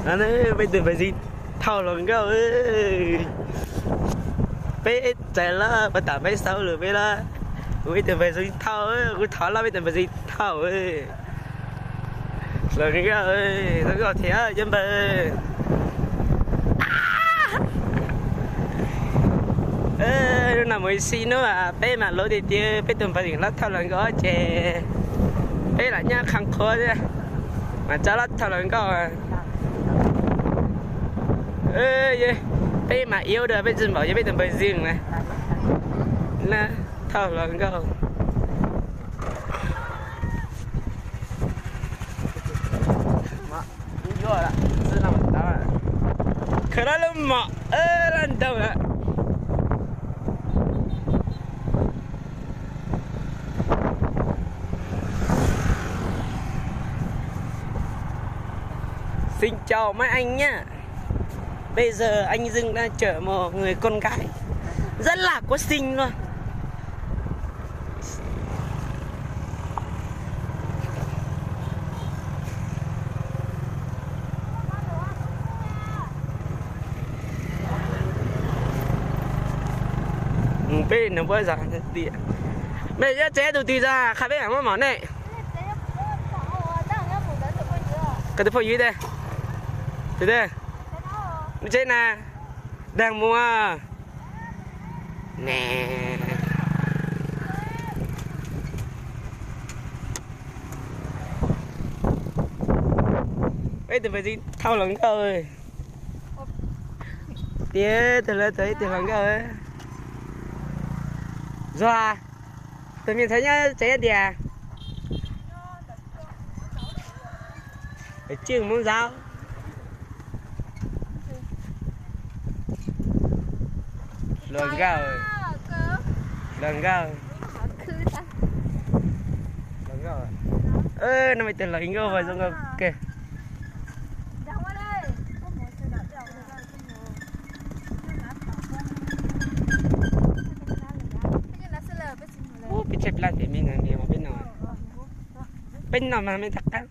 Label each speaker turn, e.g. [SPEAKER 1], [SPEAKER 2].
[SPEAKER 1] anh ấy bây giờ phải gì thao lần cơ ơi bé chạy là bắt tạm bé sau rồi bé là bây giờ phải gì thao ơi cứ thao là bây giờ phải gì thao ơi lần cơ ơi nó có thế dân bê ê nó mới xin nữa à bé mà lối đi chơi bé tụi phải gì lát thao lần cơ chè bé là nhá khăng khó chứ mà cho lát thao lần cơ ê bé mà yêu được bé dừng bảo với bé tụi phải riêng này là thao lần cơ rồi ạ, rất là mất đó ạ. Khởi đó là mọ, lần đầu ạ. Xin chào mấy anh nhá. Bây giờ anh Dương đang chở một người con gái rất là có xinh luôn. Bên nó mới rằng đi bây giờ chế đầu tư ra khai biết món này cái thứ phơi dưới đây từ đây nó chế nè đang mua nè bây giờ phải gì thao lẫn ơi tía từ lên tới từ lẫn ơi rồi tự nhiên thấy nhá chế đi à phải chừng muốn giáo lần gạo lần gạo lần gạo ơ nó mày tên là hình gạo vậy xong rồi kìa chép lại thì mình ở bên nào mà mới thắc mắc